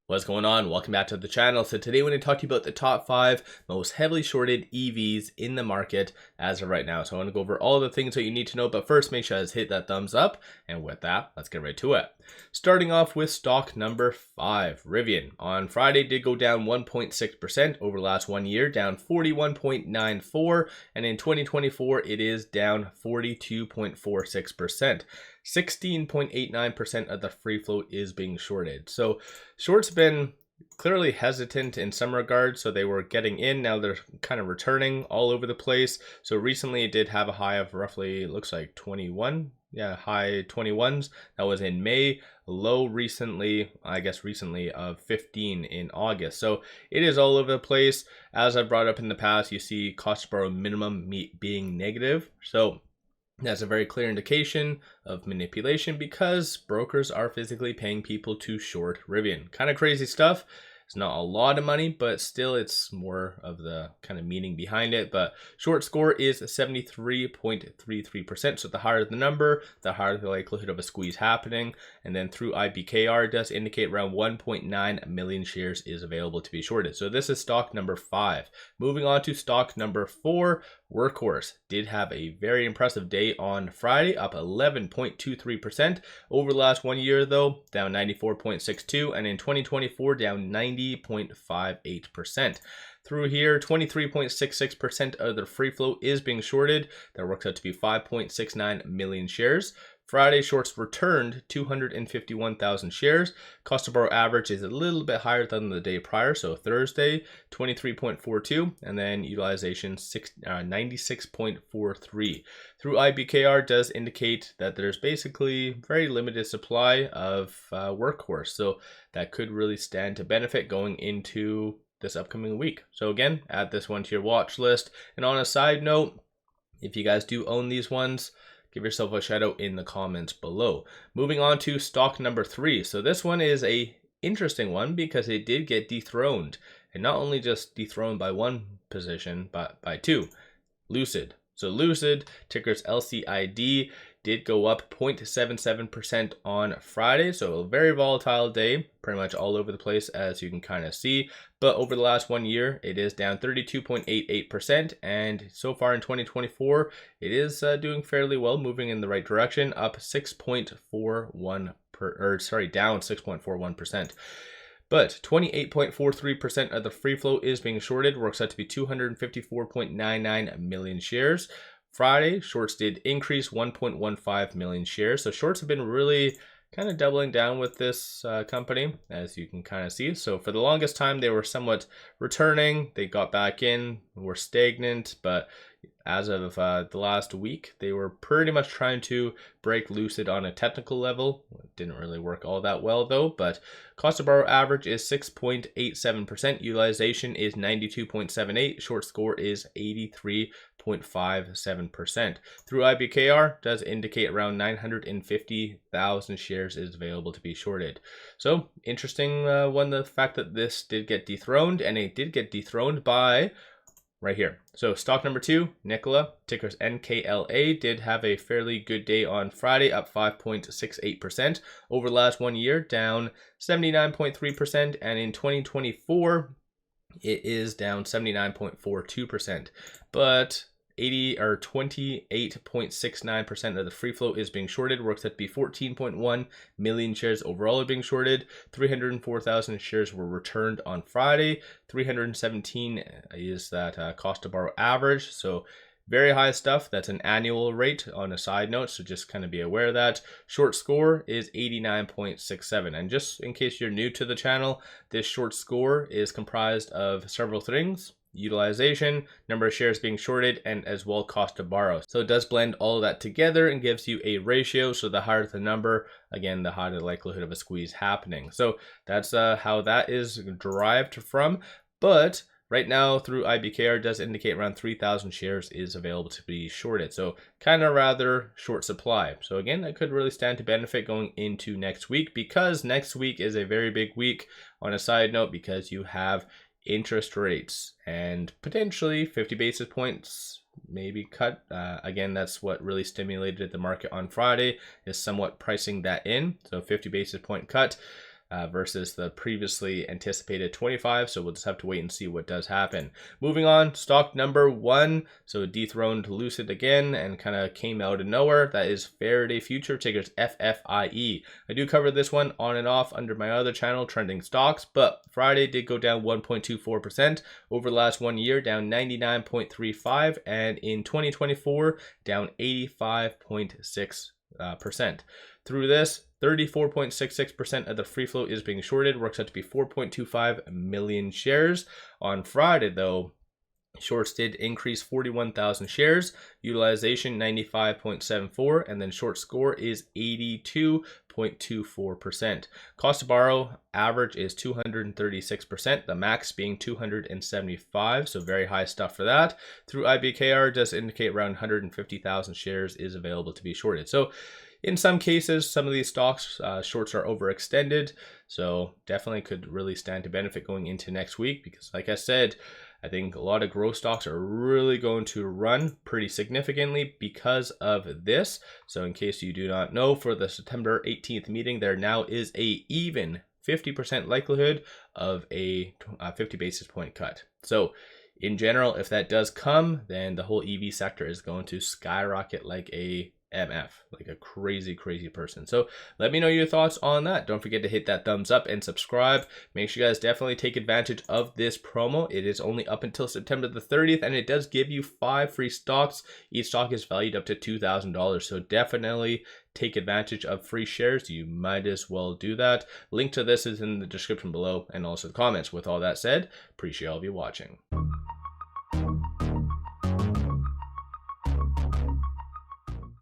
What's going on? Welcome back to the channel. So today we're going to talk to you about the top 5 most heavily shorted EVs in the market as of right now. So I want to go over all the things that you need to know, but first make sure to hit that thumbs up. And with that, let's get right to it. Starting off with stock number 5, Rivian. On Friday did go down 1.6% over the last 1 year, down 41.94, and in 2024 it is down 42.46%. 16.89% of the free float is being shorted. So shorts been clearly hesitant in some regards, so they were getting in, now they're kind of returning all over the place. So recently it did have a high of roughly, it looks like 21, high 21s, that was in May. Low recently, I guess recently, of 15 in August. So it is all over the place. As I brought up in the past, you see cost to borrow minimum being negative, so that's a very clear indication of manipulation because brokers are physically paying people to short Rivian. Kind of crazy stuff. It's not a lot of money, but still it's more of the kind of meaning behind it. But short score is 73.33%. So the higher the number, the higher the likelihood of a squeeze happening. And then through IBKR does indicate around 1.9 million shares is available to be shorted. So this is stock number 5. Moving on to stock number 4, Workhorse did have a very impressive day on Friday, up 11.23%. Over the last 1 year though, down 94.62, and in 2024 down 90.58%. Through here, 23.66% of the free float is being shorted. That works out to be 5.69 million shares. Friday shorts returned 251,000 shares. Cost to borrow average is a little bit higher than the day prior. So Thursday, 23.42, and then utilization 96.43. Through IBKR does indicate that there's basically very limited supply of Workhorse. So that could really stand to benefit going into this upcoming week. So again, add this one to your watch list. And on a side note, if you guys do own these ones, give yourself a shout out in the comments below. Moving on to stock number 3. So this one is a interesting one because it did get dethroned, and not only just dethroned by one position, but by 2. Lucid. So Lucid, ticker's LCID, did go up 0.77% on Friday. So a very volatile day, pretty much all over the place as you can kind of see. But over the last 1 year, it is down 32.88%. And so far in 2024, it is doing fairly well, moving in the right direction, up 6.41 down 6.41%. But 28.43% of the free float is being shorted, works out to be 254.99 million shares. Friday, shorts did increase 1.15 million shares. So shorts have been really kind of doubling down with this company, as you can kind of see. So for the longest time, they were somewhat returning. They got back in, were stagnant, but as of the last week, they were pretty much trying to break Lucid on a technical level. It didn't really work all that well though, but cost to borrow average is 6.87%. Utilization is 92.78. Short score is 83.57%. Through IBKR does indicate around 950,000 shares is available to be shorted. So interesting one, the fact that this did get dethroned, and it did get dethroned by right here. So stock number 2, NKLA, ticker's NKLA, did have a fairly good day on Friday, up 5.68%. Over the last 1 year, down 79.3%, and in 2024, it is down 79.42%. But 28.69% of the free float is being shorted, works out to be 14.1 million shares overall are being shorted. 304,000 shares were returned on Friday. 317 is that cost to borrow average. So very high stuff. That's an annual rate on a side note, so just kind of be aware of that. Short score is 89.67. And just in case you're new to the channel, this short score is comprised of several things: utilization, number of shares being shorted, and as well cost to borrow. So it does blend all of that together and gives you a ratio. So the higher the number, again, the higher the likelihood of a squeeze happening. So that's how that is derived from. But right now, through IBKR does indicate around 3,000 shares is available to be shorted. So kind of rather short supply. So again, that could really stand to benefit going into next week, because next week is a very big week on a side note, because you have interest rates and potentially 50 basis points maybe cut. Again, that's what really stimulated the market on Friday, is somewhat pricing that in. So 50 basis point cut. versus the previously anticipated 25. So we'll just have to wait and see what does happen. Moving on, stock number 1. So it dethroned Lucid again and kind of came out of nowhere. That is Faraday Future, tickers FFIE. I do cover this one on and off under my other channel, Trending Stocks, but Friday did go down 1.24%. Over the last 1 year, down 99.35%, and in 2024, down 85.6%. Through this, 34.66% of the free float is being shorted, works out to be 4.25 million shares. On Friday, though, shorts did increase 41,000 shares, utilization 95.74, and then short score is 82.24%. Cost to borrow average is 236%, the max being 275, so very high stuff for that. Through IBKR does indicate around 150,000 shares is available to be shorted. So in some cases, some of these stocks, shorts are overextended, so definitely could really stand to benefit going into next week because, like I said, I think a lot of growth stocks are really going to run pretty significantly because of this. So in case you do not know, for the September 18th meeting, there now is a even 50% likelihood of a 50 basis point cut. So in general, if that does come, then the whole EV sector is going to skyrocket like a MF, like a crazy person. So let me know your thoughts on that. Don't forget to hit that thumbs up and subscribe. Make sure you guys definitely take advantage of this promo. It is only up until September the 30th, and it does give you 5 free stocks. Each stock is valued up to $2,000, so definitely take advantage of free shares. You might as well do that. Link to this is in the description below and also the comments. With all that said, appreciate all of you watching.